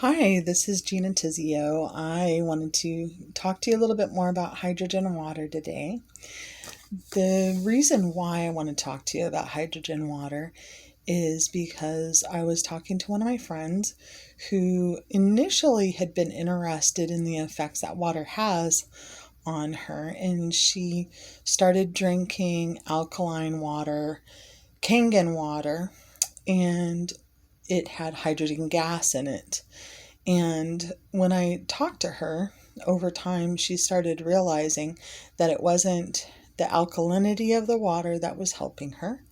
Hi, this is Gina Tizio. I wanted to talk to you a little bit more about hydrogen and water today. The reason why I want to talk to you about hydrogen and water is because I was talking to one of my friends who initially had been interested in the effects that water has on her, and she started drinking alkaline water, Kangen water, and it had hydrogen gas in it. And when I talked to her over time, she started realizing that it wasn't the alkalinity of the water that was helping her.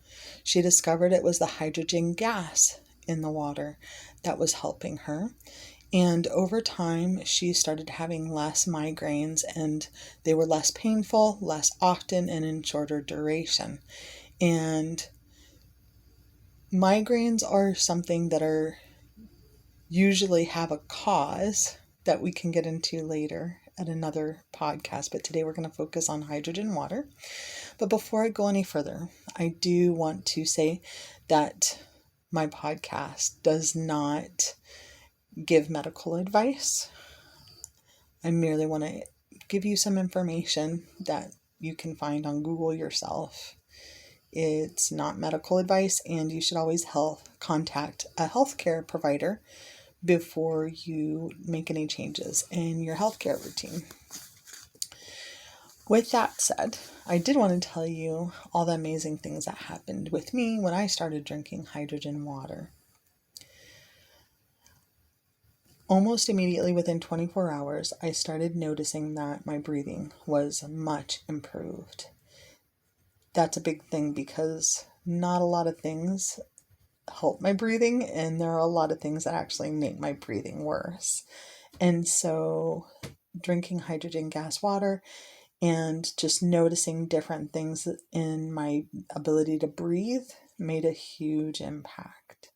She discovered it was the hydrogen gas in the water that was helping her. And over time, she started having less migraines, and they were less painful, less often, and in shorter duration. And migraines are something that are usually have a cause that we can get into later at another podcast, but today we're going to focus on hydrogen water. But before I go any further, I do want to say that my podcast does not give medical advice. I merely want to give you some information that you can find on Google yourself. It's not medical advice, and you should always contact a healthcare provider before you make any changes in your healthcare routine. With that said, I did want to tell you all the amazing things that happened with me when I started drinking hydrogen water. Almost immediately within 24 hours, I started noticing that my breathing was much improved. That's a big thing because not a lot of things help my breathing, and there are a lot of things that actually make my breathing worse. And so drinking hydrogen gas water and just noticing different things in my ability to breathe made a huge impact.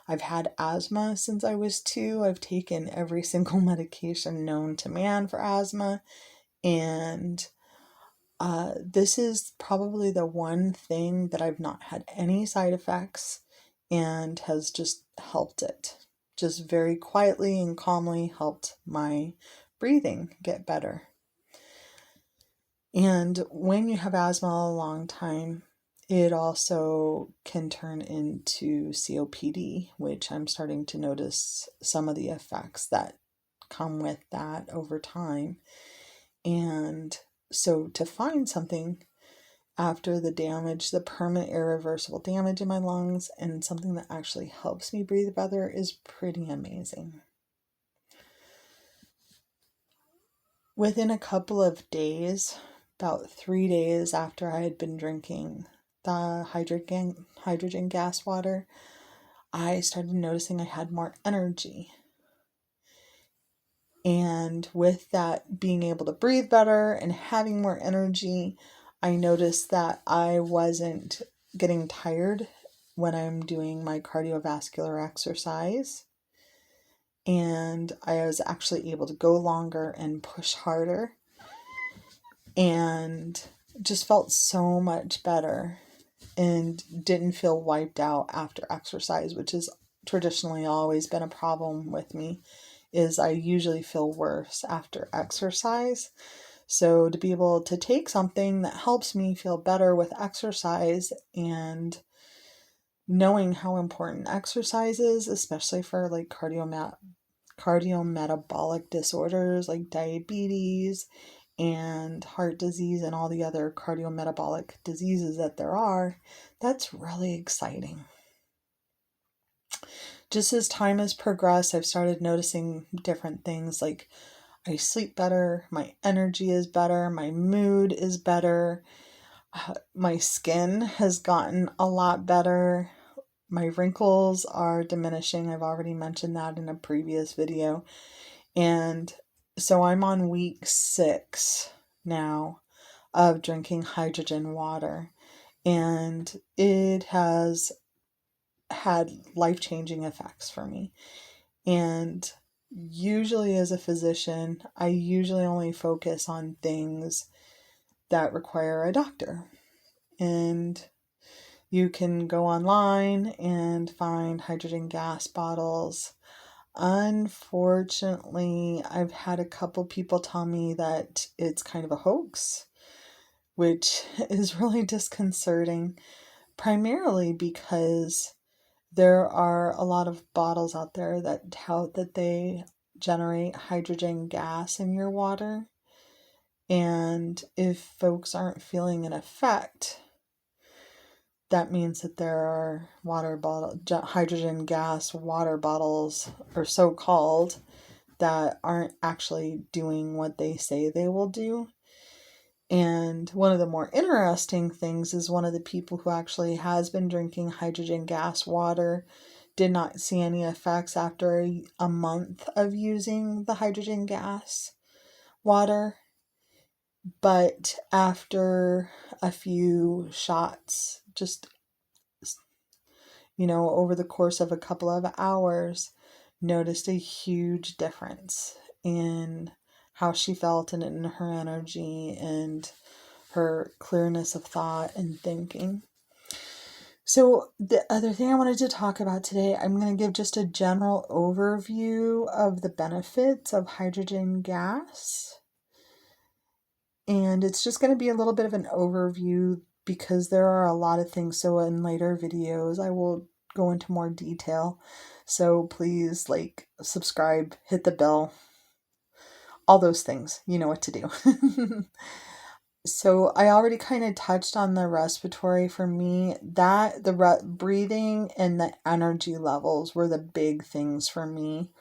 I've had asthma since I was 2. I've taken every single medication known to man for asthma, and this is probably the one thing that I've not had any side effects and has just helped it. Just very quietly and calmly helped my breathing get better. And when you have asthma a long time, it also can turn into COPD, which I'm starting to notice some of the effects that come with that over time. And so to find something after the damage, the permanent irreversible damage in my lungs, and something that actually helps me breathe better is pretty amazing. Within a couple of days, about 3 days after I had been drinking the hydrogen gas water, I started noticing I had more energy. And with that, being able to breathe better and having more energy, I noticed that I wasn't getting tired when I'm doing my cardiovascular exercise. And I was actually able to go longer and push harder, and just felt so much better and didn't feel wiped out after exercise, which has traditionally always been a problem with me, is I usually feel worse after exercise. So to be able to take something that helps me feel better with exercise, and knowing how important exercise is, especially for like cardiometabolic disorders like diabetes and heart disease and all the other cardiometabolic diseases that there are, that's really exciting. Just as time has progressed, I've started noticing different things like I sleep better, my energy is better, my mood is better, my skin has gotten a lot better, my wrinkles are diminishing. I've already mentioned that in a previous video. And so I'm on week 6 now of drinking hydrogen water, and it has had life-changing effects for me. And usually as a physician, I usually only focus on things that require a doctor. And you can go online and find hydrogen gas bottles unfortunately, I've had a couple people tell me that it's kind of a hoax, which is really disconcerting, primarily because there are a lot of bottles out there that tout that they generate hydrogen gas in your water. And if folks aren't feeling an effect, that means that there are hydrogen gas water bottles, or so called, that aren't actually doing what they say they will do. And one of the more interesting things is one of the people who actually has been drinking hydrogen gas water did not see any effects after a month of using the hydrogen gas water. But after a few shots, just, over the course of a couple of hours, noticed a huge difference in how she felt and in her energy and her clearness of thought and thinking. So the other thing I wanted to talk about today, I'm going to give just a general overview of the benefits of hydrogen gas. And it's just going to be a little bit of an overview because there are a lot of things. So in later videos, I will go into more detail. So please subscribe, hit the bell, all those things. You know what to do. So I already kind of touched on the respiratory. For me, that the breathing and the energy levels were the big things for me.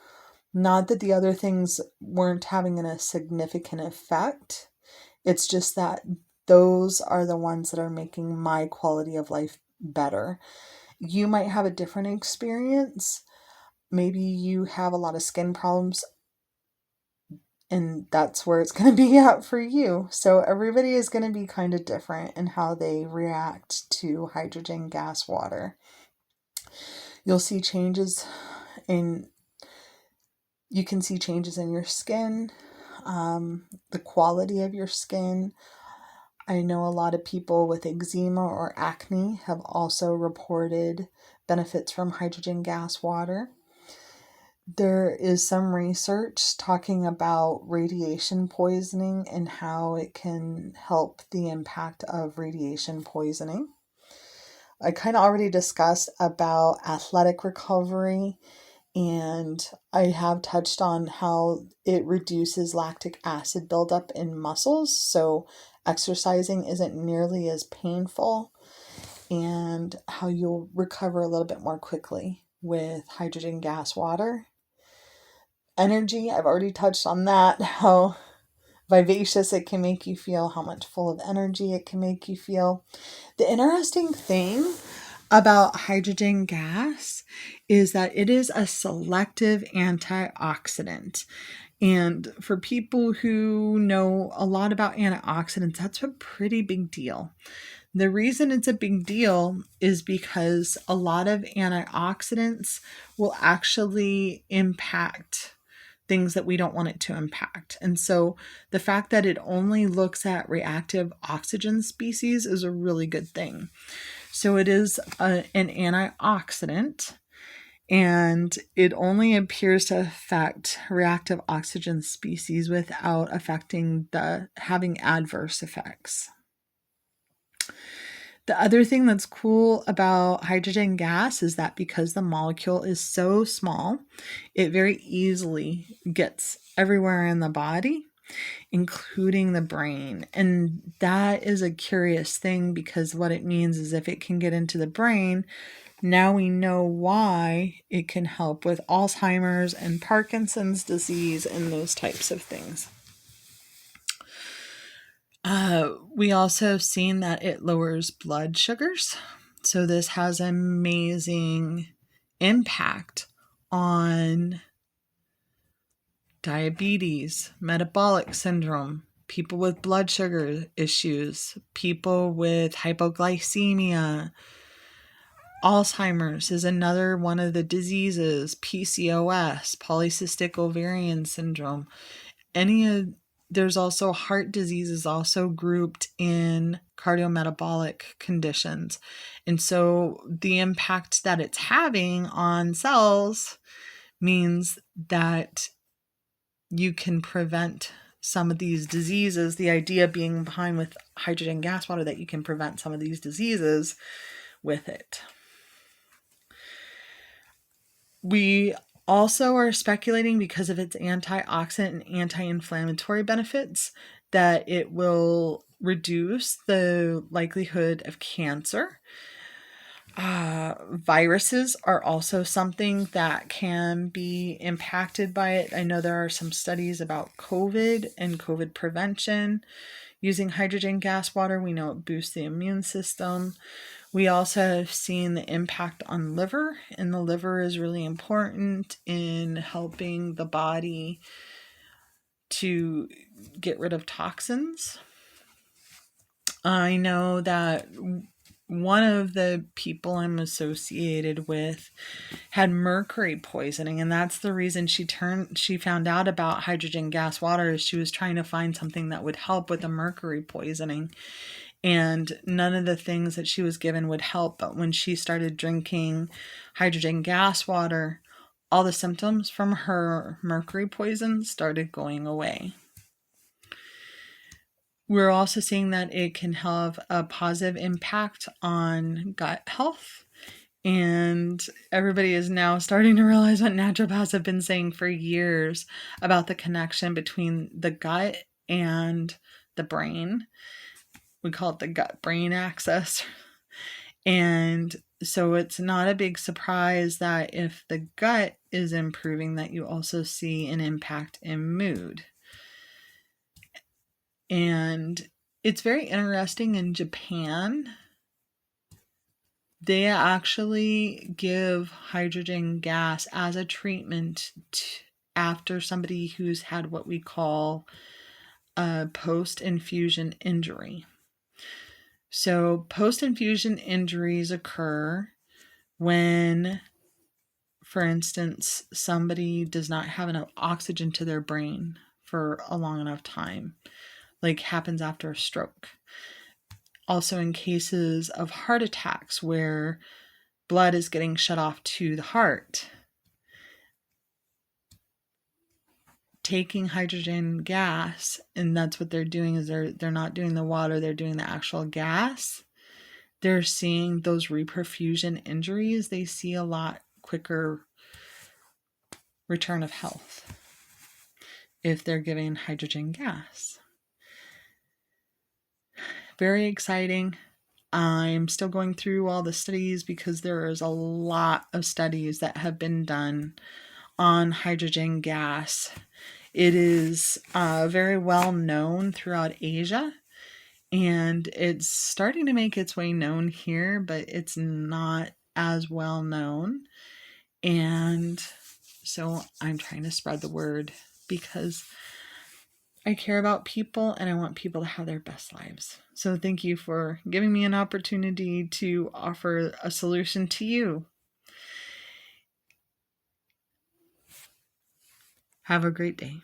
Not that the other things weren't having a significant effect. It's just that those are the ones that are making my quality of life better. You might have a different experience. Maybe you have a lot of skin problems, and that's where it's going to be at for you. So everybody is going to be kind of different in how they react to hydrogen gas water. You'll see changes you can see changes in your skin, the quality of your skin. I know a lot of people with eczema or acne have also reported benefits from hydrogen gas water. There is some research talking about radiation poisoning and how it can help the impact of radiation poisoning. I kind of already discussed about athletic recovery, and I have touched on how it reduces lactic acid buildup in muscles, so exercising isn't nearly as painful, and how you'll recover a little bit more quickly with hydrogen gas water. Energy, I've already touched on that, how vivacious it can make you feel, how much full of energy it can make you feel. The interesting thing about hydrogen gas is that it is a selective antioxidant. And for people who know a lot about antioxidants, that's a pretty big deal. The reason it's a big deal is because a lot of antioxidants will actually impact things that we don't want it to impact. And so the fact that it only looks at reactive oxygen species is a really good thing. So it is an antioxidant, and it only appears to affect reactive oxygen species without having adverse effects. The other thing that's cool about hydrogen gas is that because the molecule is so small, it very easily gets everywhere in the body, including the brain. And that is a curious thing, because what it means is if it can get into the brain, now we know why it can help with Alzheimer's and Parkinson's disease and those types of things. We also have seen that it lowers blood sugars. So this has amazing impact on diabetes, metabolic syndrome, people with blood sugar issues, people with hypoglycemia. Alzheimer's is another one of the diseases, PCOS, polycystic ovarian syndrome. There's also heart diseases also grouped in cardiometabolic conditions. And so the impact that it's having on cells means that you can prevent some of these diseases. The idea being behind with hydrogen gas water that you can prevent some of these diseases with it. We also are speculating, because of its antioxidant and anti-inflammatory benefits, that it will reduce the likelihood of cancer. Viruses are also something that can be impacted by it. I know there are some studies about COVID and COVID prevention using hydrogen gas water. We know it boosts the immune system. We also have seen the impact on liver, and the liver is really important in helping the body to get rid of toxins. I know that one of the people I'm associated with had mercury poisoning, and that's the reason she found out about hydrogen gas water. Is she was trying to find something that would help with the mercury poisoning, and none of the things that she was given would help. But when she started drinking hydrogen gas water, all the symptoms from her mercury poison started going away. We're also seeing that it can have a positive impact on gut health. And everybody is now starting to realize what naturopaths have been saying for years about the connection between the gut and the brain. We call it the gut-brain axis. And so it's not a big surprise that if the gut is improving, that you also see an impact in mood. And it's very interesting, in Japan, they actually give hydrogen gas as a treatment after somebody who's had what we call a post-infusion injury. So post-infusion injuries occur when, for instance, somebody does not have enough oxygen to their brain for a long enough time, like happens after a stroke. Also in cases of heart attacks where blood is getting shut off to the heart. Taking hydrogen gas, and that's what they're doing, is they're not doing the water, they're doing the actual gas. They're seeing those reperfusion injuries, they see a lot quicker return of health if they're giving hydrogen gas. Very exciting. I'm still going through all the studies because there is a lot of studies that have been done on hydrogen gas. It is very well known throughout Asia, and it's starting to make its way known here, but it's not as well known. And so I'm trying to spread the word because I care about people and I want people to have their best lives. So thank you for giving me an opportunity to offer a solution to you. Have a great day.